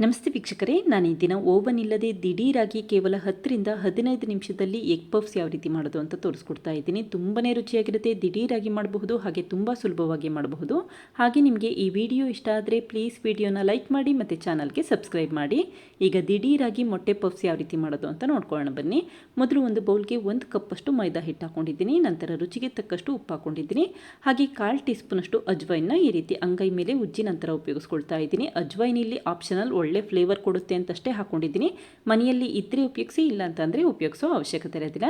ನಮಸ್ತೆ ವೀಕ್ಷಕರೇ, ನಾನು ಈ ದಿನ ಓವನ್ ಇಲ್ಲದೆ ದಿಢೀರಾಗಿ ಕೇವಲ 10 ರಿಂದ 15 ನಿಮಿಷದಲ್ಲಿ ಎಗ್ ಪಫ್ಸ್ ಯಾವ ರೀತಿ ಮಾಡೋದು ಅಂತ ತೋರಿಸ್ಕೊಡ್ತಾ ಇದ್ದೀನಿ. ತುಂಬಾ ರುಚಿಯಾಗಿರುತ್ತೆ, ದಿಢೀರಾಗಿ ಮಾಡಬಹುದು, ಹಾಗೆ ತುಂಬ ಸುಲಭವಾಗಿ ಮಾಡಬಹುದು. ಹಾಗೆ ನಿಮಗೆ ಈ ವಿಡಿಯೋ ಇಷ್ಟ ಆದರೆ ಪ್ಲೀಸ್ ವಿಡಿಯೋನ ಲೈಕ್ ಮಾಡಿ ಮತ್ತು ಚಾನಲ್ಗೆ ಸಬ್ಸ್ಕ್ರೈಬ್ ಮಾಡಿ. ಈಗ ದಿಢೀರಾಗಿ ಮೊಟ್ಟೆ ಪಫ್ಸ್ ಯಾವ ರೀತಿ ಮಾಡೋದು ಅಂತ ನೋಡ್ಕೊಳ್ಳೋಣ ಬನ್ನಿ. ಮೊದಲು ಒಂದು ಬೌಲ್ಗೆ 1 ಕಪ್ಪಷ್ಟು ಮೈದಾ ಹಿಟ್ಟು ಹಾಕೊಂಡಿದ್ದೀನಿ. ನಂತರ ರುಚಿಗೆ ತಕ್ಕಷ್ಟು ಉಪ್ಪು ಹಾಕೊಂಡಿದ್ದೀನಿ. ಹಾಗೆ 1/4 ಟೀ ಸ್ಪೂನಷ್ಟು ಅಜ್ವೈನ್ನ ಈ ರೀತಿ ಅಂಗೈ ಮೇಲೆ ಉಜ್ಜಿ ನಂತರ ಉಪಯೋಗಿಸ್ಕೊಳ್ತಾ ಇದ್ದೀನಿ. ಅಜ್ವೈನ್ ಇಲ್ಲಿ ಆಪ್ಷನಲ್, ಒಳ್ಳೆ ಫ್ಲೇವರ್ ಕೊಡುತ್ತೆ ಅಂತಷ್ಟೇ ಹಾಕೊಂಡಿದ್ದೀನಿ. ಮನೆಯಲ್ಲಿ ಇದ್ರೆ ಉಪಯೋಗಿಸಿ, ಇಲ್ಲ ಅಂತಂದರೆ ಉಪಯೋಗಿಸೋ ಅವಶ್ಯಕತೆ ಇರೋದಿಲ್ಲ.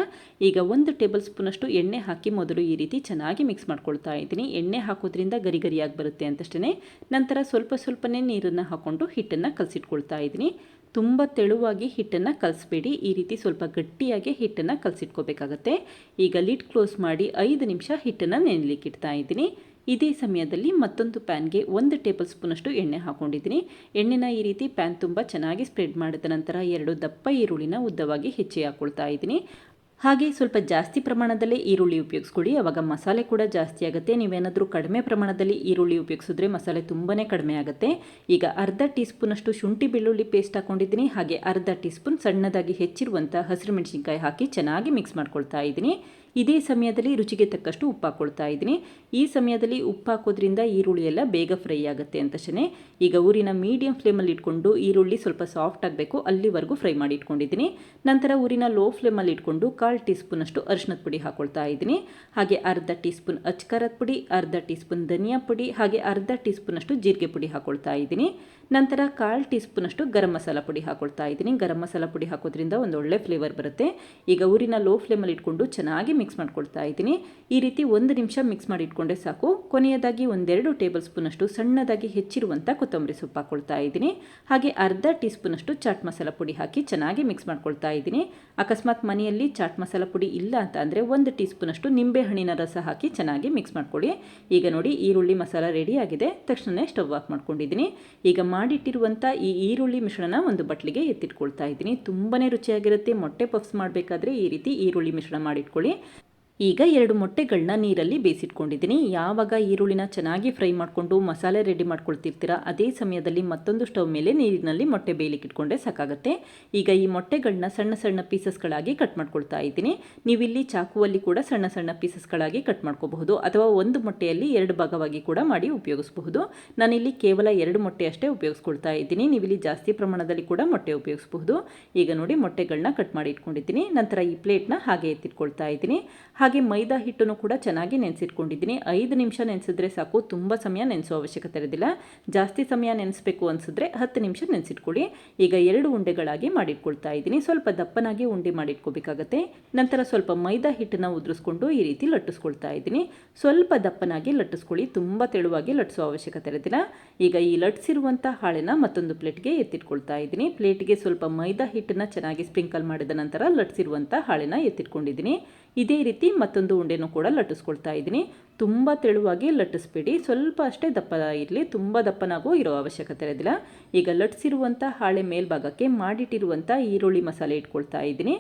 ಈಗ 1 ಟೇಬಲ್ ಸ್ಪೂನಷ್ಟು ಎಣ್ಣೆ ಹಾಕಿ ಮೊದಲು ಈ ರೀತಿ ಚೆನ್ನಾಗಿ ಮಿಕ್ಸ್ ಮಾಡ್ಕೊಳ್ತಾ ಇದ್ದೀನಿ. ಎಣ್ಣೆ ಹಾಕೋದ್ರಿಂದ ಗರಿ ಗರಿಯಾಗಿ ಬರುತ್ತೆ ಅಂತಷ್ಟೇ. ನಂತರ ಸ್ವಲ್ಪನೇ ನೀರನ್ನು ಹಾಕ್ಕೊಂಡು ಹಿಟ್ಟನ್ನು ಕಲಸಿಟ್ಕೊಳ್ತಾ ಇದ್ದೀನಿ. ತುಂಬ ತೆಳುವಾಗಿ ಹಿಟ್ಟನ್ನು ಕಲಿಸ್ಬೇಡಿ, ಈ ರೀತಿ ಸ್ವಲ್ಪ ಗಟ್ಟಿಯಾಗಿ ಹಿಟ್ಟನ್ನು ಕಲಸಿಟ್ಕೋಬೇಕಾಗತ್ತೆ. ಈಗ ಲಿಡ್ ಕ್ಲೋಸ್ ಮಾಡಿ 5 ನಿಮಿಷ ಹಿಟ್ಟನ್ನು ನೆನೆಲಿಕ್ಕೆ ಇಡ್ತಾ ಇದ್ದೀನಿ. ಇದೇ ಸಮಯದಲ್ಲಿ ಮತ್ತೊಂದು ಪ್ಯಾನ್ಗೆ 1 ಟೇಬಲ್ ಸ್ಪೂನಷ್ಟು ಎಣ್ಣೆ ಹಾಕೊಂಡಿದ್ದೀನಿ. ಎಣ್ಣೆನ ಈ ರೀತಿ ಪ್ಯಾನ್ ತುಂಬ ಚೆನ್ನಾಗಿ ಸ್ಪ್ರೆಡ್ ಮಾಡಿದ ನಂತರ 2 ದಪ್ಪ ಈರುಳ್ಳಿನ ಉದ್ದವಾಗಿ ಹೆಚ್ಚಿ ಹಾಕ್ಕೊಳ್ತಾ ಇದ್ದೀನಿ. ಹಾಗೆ ಸ್ವಲ್ಪ ಜಾಸ್ತಿ ಪ್ರಮಾಣದಲ್ಲೇ ಈರುಳ್ಳಿ ಉಪಯೋಗಿಸ್ಕೊಳ್ಳಿ, ಆವಾಗ ಮಸಾಲೆ ಕೂಡ ಜಾಸ್ತಿ ಆಗುತ್ತೆ. ನೀವೇನಾದರೂ ಕಡಿಮೆ ಪ್ರಮಾಣದಲ್ಲಿ ಈರುಳ್ಳಿ ಉಪಯೋಗಿಸಿದ್ರೆ ಮಸಾಲೆ ತುಂಬಾ ಕಡಿಮೆ ಆಗುತ್ತೆ. ಈಗ ಅರ್ಧ ಟೀ ಸ್ಪೂನಷ್ಟು ಶುಂಠಿ ಬೆಳ್ಳುಳ್ಳಿ ಪೇಸ್ಟ್ ಹಾಕೊಂಡಿದ್ದೀನಿ. ಹಾಗೆ ಅರ್ಧ ಟೀ ಸ್ಪೂನ್ ಸಣ್ಣದಾಗಿ ಹೆಚ್ಚಿರುವಂಥ ಹಸಿರು ಮೆಣಸಿನಕಾಯಿ ಹಾಕಿ ಚೆನ್ನಾಗಿ ಮಿಕ್ಸ್ ಮಾಡ್ಕೊಳ್ತಾ ಇದ್ದೀನಿ. ಇದೇ ಸಮಯದಲ್ಲಿ ರುಚಿಗೆ ತಕ್ಕಷ್ಟು ಉಪ್ಪು ಹಾಕ್ಕೊಳ್ತಾ ಇದ್ದೀನಿ. ಈ ಸಮಯದಲ್ಲಿ ಉಪ್ಪು ಹಾಕೋದ್ರಿಂದ ಈರುಳ್ಳಿ ಎಲ್ಲ ಬೇಗ ಫ್ರೈ ಆಗುತ್ತೆ ಅಂತಷ್ಟೇ. ಈಗ ಊರಿನ ಮೀಡಿಯಂ ಫ್ಲೇಮಲ್ಲಿ ಇಟ್ಕೊಂಡು ಈರುಳ್ಳಿ ಸ್ವಲ್ಪ ಸಾಫ್ಟ್ ಆಗಬೇಕು, ಅಲ್ಲಿವರೆಗೂ ಫ್ರೈ ಮಾಡಿ ಇಟ್ಕೊಂಡಿದ್ದೀನಿ. ನಂತರ ಊರಿನ ಲೋ ಫ್ಲೇಮಲ್ಲಿ ಇಟ್ಕೊಂಡು 1/4 ಟೀ ಸ್ಪೂನಷ್ಟು ಅರಿಶಿಣದ ಪುಡಿ ಹಾಕ್ಕೊಳ್ತಾ ಇದ್ದೀನಿ. ಹಾಗೆ ಅರ್ಧ ಟೀ ಸ್ಪೂನ್ ಅಚ್ಕಾರದ ಪುಡಿ, ಅರ್ಧ ಟೀ ಸ್ಪೂನ್ ಧನಿಯಾ ಪುಡಿ, ಹಾಗೆ ಅರ್ಧ ಟೀ ಸ್ಪೂನಷ್ಟು ಜೀರಿಗೆ ಪುಡಿ ಹಾಕ್ಕೊಳ್ತಾ ಇದ್ದೀನಿ. ನಂತರ 1/4 ಟೀ ಸ್ಪೂನಷ್ಟು ಗರಂ ಮಸಾಲ ಪುಡಿ ಹಾಕ್ಕೊಳ್ತಾ ಇದ್ದೀನಿ. ಗರಂ ಮಸಾಲ ಪುಡಿ ಹಾಕೋದ್ರಿಂದ ಒಂದು ಒಳ್ಳೆ ಫ್ಲೇವರ್ ಬರುತ್ತೆ. ಈಗ ಊರಿನ ಲೋ ಫ್ಲೇಮಲ್ಲಿ ಇಟ್ಕೊಂಡು ಚೆನ್ನಾಗಿ ಮಿಕ್ಸ್ ಮಾಡ್ಕೊಳ್ತಾ ಇದ್ದೀನಿ. ಈ ರೀತಿ 1 ನಿಮಿಷ ಮಿಕ್ಸ್ ಮಾಡಿ ಇಟ್ಕೊಂಡೆ ಸಾಕು. ಕೊನೆಯದಾಗಿ 1-2 ಟೇಬಲ್ ಸ್ಪೂನಷ್ಟು ಸಣ್ಣದಾಗಿ ಹೆಚ್ಚಿರುವಂಥ ಕೊತ್ತಂಬರಿ ಸೊಪ್ಪು ಹಾಕ್ಕೊಳ್ತಾ ಇದ್ದೀನಿ. ಹಾಗೆ ಅರ್ಧ ಟೀ ಸ್ಪೂನಷ್ಟು ಚಾಟ್ ಮಸಾಲ ಪುಡಿ ಹಾಕಿ ಚೆನ್ನಾಗಿ ಮಿಕ್ಸ್ ಮಾಡ್ಕೊಳ್ತಾ ಇದ್ದೀನಿ. ಅಕಸ್ಮಾತ್ ಮನೆಯಲ್ಲಿ ಚಾಟ್ ಮಸಾಲ ಪುಡಿ ಇಲ್ಲ ಅಂತ ಅಂದರೆ 1 ಟೀ ಸ್ಪೂನಷ್ಟು ನಿಂಬೆ ಹಣ್ಣಿನ ರಸ ಹಾಕಿ ಚೆನ್ನಾಗಿ ಮಿಕ್ಸ್ ಮಾಡ್ಕೊಳ್ಳಿ. ಈಗ ನೋಡಿ, ಈರುಳ್ಳಿ ಮಸಾಲ ರೆಡಿ ಆಗಿದೆ. ತಕ್ಷಣ ಸ್ಟವ್ ಆಫ್ ಮಾಡ್ಕೊಂಡಿದ್ದೀನಿ. ಈಗ ಮಾಡಿಟ್ಟಿರುವಂಥ ಈ ಈರುಳ್ಳಿ ಮಿಶ್ರಣ ಒಂದು ಬಟ್ಲಿಗೆ ಎತ್ತಿಟ್ಕೊಳ್ತಾ ಇದ್ದೀನಿ. ತುಂಬಾ ರುಚಿಯಾಗಿರುತ್ತೆ. ಮೊಟ್ಟೆ ಪಫ್ಸ್ ಮಾಡಬೇಕಾದ್ರೆ ಈ ರೀತಿ ಈರುಳ್ಳಿ ಮಿಶ್ರಣ ಮಾಡಿಟ್ಕೊಳ್ಳಿ. ಈಗ 2 ಮೊಟ್ಟೆಗಳನ್ನ ನೀರಲ್ಲಿ ಬೇಯಿಸಿಟ್ಕೊಂಡಿದ್ದೀನಿ. ಯಾವಾಗ ಈರುಳ್ಳಿನ ಚೆನ್ನಾಗಿ ಫ್ರೈ ಮಾಡಿಕೊಂಡು ಮಸಾಲೆ ರೆಡಿ ಮಾಡ್ಕೊಳ್ತಿರ್ತೀರಾ, ಅದೇ ಸಮಯದಲ್ಲಿ ಮತ್ತೊಂದು ಸ್ಟವ್ ಮೇಲೆ ನೀರಿನಲ್ಲಿ ಮೊಟ್ಟೆ ಬೇಯಲಿಕ್ಕೆ ಇಟ್ಕೊಂಡೆ ಸಾಕಾಗುತ್ತೆ. ಈಗ ಈ ಮೊಟ್ಟೆಗಳನ್ನ ಸಣ್ಣ ಸಣ್ಣ ಪೀಸಸ್ಗಳಾಗಿ ಕಟ್ ಮಾಡ್ಕೊಳ್ತಾ ಇದ್ದೀನಿ. ನೀವಿಲ್ಲಿ ಚಾಕುವಲ್ಲಿ ಕೂಡ ಸಣ್ಣ ಸಣ್ಣ ಪೀಸಸ್ಗಳಾಗಿ ಕಟ್ ಮಾಡ್ಕೋಬಹುದು, ಅಥವಾ ಒಂದು ಮೊಟ್ಟೆಯಲ್ಲಿ 2 ಭಾಗವಾಗಿ ಕೂಡ ಮಾಡಿ ಉಪಯೋಗಿಸಬಹುದು. ನಾನಿಲ್ಲಿ ಕೇವಲ 2 ಮೊಟ್ಟೆ ಅಷ್ಟೇ ಉಪಯೋಗಿಸ್ಕೊಳ್ತಾ ಇದ್ದೀನಿ. ನೀವಿಲ್ಲಿ ಜಾಸ್ತಿ ಪ್ರಮಾಣದಲ್ಲಿ ಕೂಡ ಮೊಟ್ಟೆ ಉಪಯೋಗಿಸಬಹುದು. ಈಗ ನೋಡಿ, ಮೊಟ್ಟೆಗಳನ್ನ ಕಟ್ ಮಾಡಿ ಇಟ್ಕೊಂಡಿದ್ದೀನಿ. ನಂತರ ಈ ಪ್ಲೇಟ್ನ ಹಾಗೆ ಎತ್ತಿಟ್ಕೊಳ್ತಾ ಇದ್ದೀನಿ. ಹಾಗೆ ಮೈದಾ ಹಿಟ್ಟನ್ನು ಕೂಡ ಚೆನ್ನಾಗಿ ನೆನೆಸಿಟ್ಕೊಂಡಿದ್ದೀನಿ. 5 ನಿಮಿಷ ನೆನೆಸಿದ್ರೆ ಸಾಕು, ತುಂಬ ಸಮಯ ನೆನೆಸೋ ಅವಶ್ಯಕತೆ ಇರೋದಿಲ್ಲ. ಜಾಸ್ತಿ ಸಮಯ ನೆನೆಸಬೇಕು ಅನಿಸಿದ್ರೆ 10 ನಿಮಿಷ ನೆನೆಸಿಟ್ಕೊಳ್ಳಿ. ಈಗ 2 ಉಂಡೆಗಳಾಗಿ ಮಾಡಿಟ್ಕೊಳ್ತಾ ಇದ್ದೀನಿ. ಸ್ವಲ್ಪ ದಪ್ಪನಾಗಿ ಉಂಡೆ ಮಾಡಿಟ್ಕೋಬೇಕಾಗತ್ತೆ. ನಂತರ ಸ್ವಲ್ಪ ಮೈದಾ ಹಿಟ್ಟನ್ನು ಉದುರಿಸ್ಕೊಂಡು ಈ ರೀತಿ ಲಟ್ಟಿಸ್ಕೊಳ್ತಾ ಇದ್ದೀನಿ. ಸ್ವಲ್ಪ ದಪ್ಪನಾಗಿ ಲಟ್ಟಿಸ್ಕೊಳ್ಳಿ, ತುಂಬ ತೆಳುವಾಗಿ ಲಟ್ಟಿಸೋ ಅವಶ್ಯಕತೆ ಇರೋದಿಲ್ಲ. ಈಗ ಈ ಲಟ್ಟಿಸಿರುವಂಥ ಹಾಳೆನ ಮತ್ತೊಂದು ಪ್ಲೇಟ್ಗೆ ಎತ್ತಿಟ್ಕೊಳ್ತಾ ಇದ್ದೀನಿ. ಪ್ಲೇಟ್ಗೆ ಸ್ವಲ್ಪ ಮೈದಾ ಹಿಟ್ಟನ್ನು ಚೆನ್ನಾಗಿ ಸ್ಪ್ರಿಂಕಲ್ ಮಾಡಿದ ನಂತರ ಲಟ್ಟಿಸಿರುವಂಥ ಹಾಳೆನ ಎತ್ತಿಟ್ಕೊಂಡಿದ್ದೀನಿ. ಇದೇ ರೀತಿ ಮತ್ತೊಂದು ಉಂಡೆನೂ ಕೂಡ ಲಟ್ಟಿಸ್ಕೊಳ್ತಾ ಇದ್ದೀನಿ. ತುಂಬ ತೆಳುವಾಗಿ ಲಟ್ಟಿಸ್ಬೇಡಿ, ಸ್ವಲ್ಪ ಅಷ್ಟೇ ದಪ್ಪ ಇರಲಿ, ತುಂಬ ದಪ್ಪನಾಗೂ ಇರೋ ಅವಶ್ಯಕತೆ ಇರೋದಿಲ್ಲ. ಈಗ ಲಟ್ಟಿಸಿರುವಂಥ ಹಾಳೆ ಮೇಲ್ಭಾಗಕ್ಕೆ ಮಾಡಿಟ್ಟಿರುವಂಥ ಈರುಳ್ಳಿ ಮಸಾಲೆ ಇಟ್ಕೊಳ್ತಾ ಇದ್ದೀನಿ.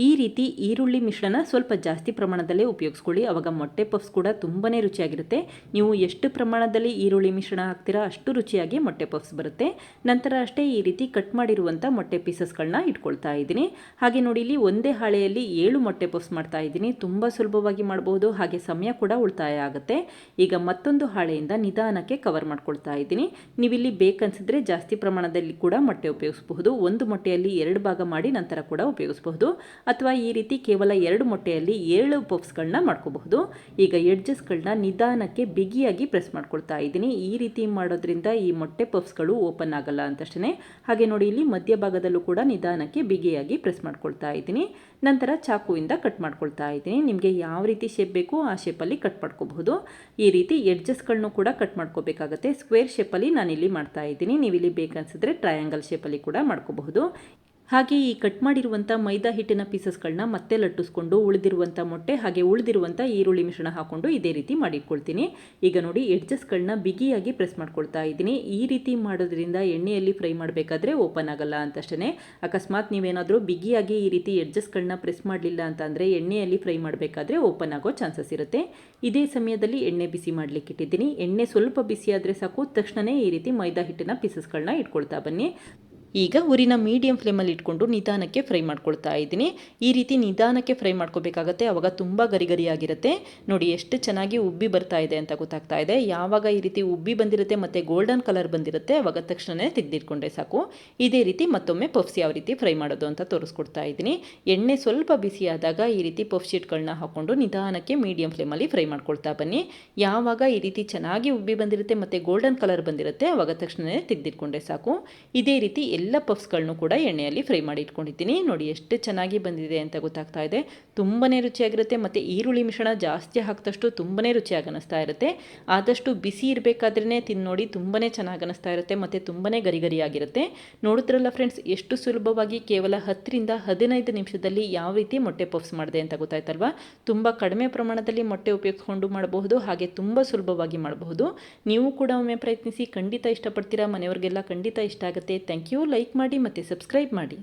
ಈ ರೀತಿ ಈರುಳ್ಳಿ ಮಿಶ್ರಣ ಸ್ವಲ್ಪ ಜಾಸ್ತಿ ಪ್ರಮಾಣದಲ್ಲೇ ಉಪಯೋಗಿಸ್ಕೊಳ್ಳಿ, ಆವಾಗ ಮೊಟ್ಟೆ ಪಫ್ಸ್ ಕೂಡ ತುಂಬಾ ರುಚಿಯಾಗಿರುತ್ತೆ. ನೀವು ಎಷ್ಟು ಪ್ರಮಾಣದಲ್ಲಿ ಈರುಳ್ಳಿ ಮಿಶ್ರಣ ಹಾಕ್ತೀರಾ ಅಷ್ಟು ರುಚಿಯಾಗಿ ಮೊಟ್ಟೆ ಪಫ್ಸ್ ಬರುತ್ತೆ. ನಂತರ ಅಷ್ಟೇ ಈ ರೀತಿ ಕಟ್ ಮಾಡಿರುವಂಥ ಮೊಟ್ಟೆ ಪೀಸಸ್ಗಳನ್ನ ಇಟ್ಕೊಳ್ತಾ ಇದ್ದೀನಿ. ಹಾಗೆ ನೋಡಿ, ಇಲ್ಲಿ ಒಂದೇ ಹಾಳೆಯಲ್ಲಿ 7 ಮೊಟ್ಟೆ ಪಫ್ಸ್ ಮಾಡ್ತಾ ಇದ್ದೀನಿ. ತುಂಬ ಸುಲಭವಾಗಿ ಮಾಡಬಹುದು, ಹಾಗೆ ಸಮಯ ಕೂಡ ಉಳಿತಾಯ ಆಗುತ್ತೆ. ಈಗ ಮತ್ತೊಂದು ಹಾಳೆಯಿಂದ ನಿಧಾನಕ್ಕೆ ಕವರ್ ಮಾಡ್ಕೊಳ್ತಾ ಇದ್ದೀನಿ. ನೀವಿಲ್ಲಿ ಬೇಕನ್ಸಿದ್ರೆ ಜಾಸ್ತಿ ಪ್ರಮಾಣದಲ್ಲಿ ಕೂಡ ಮೊಟ್ಟೆ ಉಪಯೋಗಿಸಬಹುದು. ಒಂದು ಮೊಟ್ಟೆಯಲ್ಲಿ 2 ಭಾಗ ಮಾಡಿ ನಂತರ ಕೂಡ ಉಪಯೋಗಿಸಬಹುದು, ಅಥವಾ ಈ ರೀತಿ ಕೇವಲ 2 ಮೊಟ್ಟೆಯಲ್ಲಿ 7 ಪಫ್ಸ್ಗಳನ್ನ ಮಾಡ್ಕೋಬಹುದು. ಈಗ ಎಡ್ಜಸ್ಗಳನ್ನ ನಿಧಾನಕ್ಕೆ ಬಿಗಿಯಾಗಿ ಪ್ರೆಸ್ ಮಾಡ್ಕೊಳ್ತಾ ಇದ್ದೀನಿ. ಈ ರೀತಿ ಮಾಡೋದ್ರಿಂದ ಈ ಮೊಟ್ಟೆ ಪಫ್ಸ್ಗಳು ಓಪನ್ ಆಗಲ್ಲ ಅಂತಷ್ಟೇ. ಹಾಗೆ ನೋಡಿ, ಇಲ್ಲಿ ಮಧ್ಯಭಾಗದಲ್ಲೂ ಕೂಡ ನಿಧಾನಕ್ಕೆ ಬಿಗಿಯಾಗಿ ಪ್ರೆಸ್ ಮಾಡ್ಕೊಳ್ತಾ ಇದ್ದೀನಿ. ನಂತರ ಚಾಕುವಿಂದ ಕಟ್ ಮಾಡ್ಕೊಳ್ತಾ ಇದ್ದೀನಿ. ನಿಮಗೆ ಯಾವ ರೀತಿ ಶೇಪ್ ಬೇಕು ಆ ಶೇಪಲ್ಲಿ ಕಟ್ ಮಾಡ್ಕೋಬಹುದು. ಈ ರೀತಿ ಎಡ್ಜಸ್ಗಳನ್ನು ಕೂಡ ಕಟ್ ಮಾಡ್ಕೋಬೇಕಾಗತ್ತೆ. ಸ್ಕ್ವೇರ್ ಶೇಪಲ್ಲಿ ನಾನಿಲ್ಲಿ ಮಾಡ್ತಾ ಇದ್ದೀನಿ. ನೀವಿಲ್ಲಿ ಬೇಕನ್ಸಿದ್ರೆ ಟ್ರಯಾಂಗಲ್ ಶೇಪಲ್ಲಿ ಕೂಡ ಮಾಡ್ಕೋಬಹುದು. ಹಾಗೆ ಈ ಕಟ್ ಮಾಡಿರುವಂಥ ಮೈದಾ ಹಿಟ್ಟಿನ ಪೀಸಸ್ಗಳನ್ನ ಮತ್ತೆ ಲಟ್ಟಿಸ್ಕೊಂಡು ಉಳಿದಿರುವಂಥ ಮೊಟ್ಟೆ ಹಾಗೆ ಉಳಿದಿರುವಂಥ ಈರುಳ್ಳಿ ಮಿಶ್ರಣ ಹಾಕೊಂಡು ಇದೇ ರೀತಿ ಮಾಡಿಟ್ಕೊಳ್ತೀನಿ. ಈಗ ನೋಡಿ ಎಡ್ಜಸ್ಗಳನ್ನ ಬಿಗಿಯಾಗಿ ಪ್ರೆಸ್ ಮಾಡ್ಕೊಳ್ತಾ ಇದ್ದೀನಿ. ಈ ರೀತಿ ಮಾಡೋದ್ರಿಂದ ಎಣ್ಣೆಯಲ್ಲಿ ಫ್ರೈ ಮಾಡಬೇಕಾದ್ರೆ ಓಪನ್ ಆಗಲ್ಲ ಅಂತಷ್ಟೇ. ಅಕಸ್ಮಾತ್ ನೀವೇನಾದರೂ ಬಿಗಿಯಾಗಿ ಈ ರೀತಿ ಎಡ್ಜಸ್ಗಳನ್ನ ಪ್ರೆಸ್ ಮಾಡಲಿಲ್ಲ ಅಂತಂದರೆ ಎಣ್ಣೆಯಲ್ಲಿ ಫ್ರೈ ಮಾಡಬೇಕಾದ್ರೆ ಓಪನ್ ಆಗೋ ಚಾನ್ಸಸ್ ಇರುತ್ತೆ. ಇದೇ ಸಮಯದಲ್ಲಿ ಎಣ್ಣೆ ಬಿಸಿ ಮಾಡಲಿಕ್ಕೆ ಇಟ್ಟಿದ್ದೀನಿ. ಎಣ್ಣೆ ಸ್ವಲ್ಪ ಬಿಸಿ ಆದರೆ ಸಾಕು, ತಕ್ಷಣವೇ ಈ ರೀತಿ ಮೈದಾ ಹಿಟ್ಟಿನ ಪೀಸಸ್ಗಳನ್ನ ಇಟ್ಕೊಳ್ತಾ ಬನ್ನಿ. ಈಗ ಉರಿನ ಮೀಡಿಯಂ ಫ್ಲೇಮಲ್ಲಿ ಇಟ್ಕೊಂಡು ನಿಧಾನಕ್ಕೆ ಫ್ರೈ ಮಾಡ್ಕೊಳ್ತಾ ಇದ್ದೀನಿ. ಈ ರೀತಿ ನಿಧಾನಕ್ಕೆ ಫ್ರೈ ಮಾಡ್ಕೋಬೇಕಾಗತ್ತೆ, ಆವಾಗ ತುಂಬ ಗರಿ ಗರಿಯಾಗಿರುತ್ತೆ. ನೋಡಿ ಎಷ್ಟು ಚೆನ್ನಾಗಿ ಉಬ್ಬಿ ಬರ್ತಾ ಇದೆ ಅಂತ ಗೊತ್ತಾಗ್ತಾ ಇದೆ. ಯಾವಾಗ ಈ ರೀತಿ ಉಬ್ಬಿ ಬಂದಿರುತ್ತೆ ಮತ್ತು ಗೋಲ್ಡನ್ ಕಲರ್ ಬಂದಿರುತ್ತೆ ಆವಾಗ ತಕ್ಷಣವೇ ತೆಗೆದಿಟ್ಕೊಂಡ್ರೆ ಸಾಕು. ಇದೇ ರೀತಿ ಮತ್ತೊಮ್ಮೆ ಪಫ್ಸ್ ಯಾವ ರೀತಿ ಫ್ರೈ ಮಾಡೋದು ಅಂತ ತೋರಿಸ್ಕೊಡ್ತಾ ಇದ್ದೀನಿ. ಎಣ್ಣೆ ಸ್ವಲ್ಪ ಬಿಸಿ ಆದಾಗ ಈ ರೀತಿ ಪಫ್ ಶೀಟ್ಗಳನ್ನ ಹಾಕ್ಕೊಂಡು ನಿಧಾನಕ್ಕೆ ಮೀಡಿಯಂ ಫ್ಲೇಮಲ್ಲಿ ಫ್ರೈ ಮಾಡ್ಕೊಳ್ತಾ ಬನ್ನಿ. ಯಾವಾಗ ಈ ರೀತಿ ಚೆನ್ನಾಗಿ ಉಬ್ಬಿ ಬಂದಿರುತ್ತೆ ಮತ್ತು ಗೋಲ್ಡನ್ ಕಲರ್ ಬಂದಿರುತ್ತೆ ಆವಾಗ ತಕ್ಷಣವೇ ತೆಗೆದಿಟ್ಕೊಂಡ್ರೆ ಸಾಕು. ಇದೇ ರೀತಿ ಎಲ್ಲ ಪಫ್ಸ್ಗಳನ್ನು ಕೂಡ ಎಣ್ಣೆಯಲ್ಲಿ ಫ್ರೈ ಮಾಡಿ ಇಟ್ಕೊಂಡಿದ್ದೀನಿ. ನೋಡಿ ಎಷ್ಟು ಚೆನ್ನಾಗಿ ಬಂದಿದೆ ಅಂತ ಗೊತ್ತಾಗ್ತಾ ಇದೆ. ತುಂಬಾ ರುಚಿಯಾಗಿರುತ್ತೆ ಮತ್ತು ಈರುಳ್ಳಿ ಮಿಶ್ರಣ ಜಾಸ್ತಿ ಹಾಕಿದಷ್ಟು ತುಂಬಾ ರುಚಿಯಾಗಿ ಅನ್ನಿಸ್ತಾ ಇರುತ್ತೆ. ಆದಷ್ಟು ಬಿಸಿ ಇರಬೇಕಾದ್ರೇ ತಿಂದು ನೋಡಿ, ತುಂಬಾ ಚೆನ್ನಾಗಿ ಅನ್ನಿಸ್ತಾ ಇರುತ್ತೆ ಮತ್ತು ತುಂಬಾ ಗರಿ ಗರಿಯಾಗಿರುತ್ತೆ. ನೋಡಿದ್ರಲ್ಲ ಫ್ರೆಂಡ್ಸ್, ಎಷ್ಟು ಸುಲಭವಾಗಿ ಕೇವಲ 10ರಿಂದ 15 ನಿಮಿಷದಲ್ಲಿ ಯಾವ ರೀತಿ ಮೊಟ್ಟೆ ಪಫ್ಸ್ ಮಾಡಿದೆ ಅಂತ ಗೊತ್ತಾಯ್ತಲ್ವಾ. ತುಂಬ ಕಡಿಮೆ ಪ್ರಮಾಣದಲ್ಲಿ ಮೊಟ್ಟೆ ಉಪಯೋಗಿಸ್ಕೊಂಡು ಮಾಡಬಹುದು, ಹಾಗೆ ತುಂಬ ಸುಲಭವಾಗಿ ಮಾಡಬಹುದು. ನೀವು ಕೂಡ ಒಮ್ಮೆ ಪ್ರಯತ್ನಿಸಿ, ಖಂಡಿತ ಇಷ್ಟಪಡ್ತೀರಾ. ಮನೆಯವರಿಗೆಲ್ಲ ಖಂಡಿತ ಇಷ್ಟ ಆಗುತ್ತೆ. Thank you. ಲೈಕ್ ಮಾಡಿ ಮತ್ತು ಸಬ್ಸ್ಕ್ರೈಬ್ ಮಾಡಿ.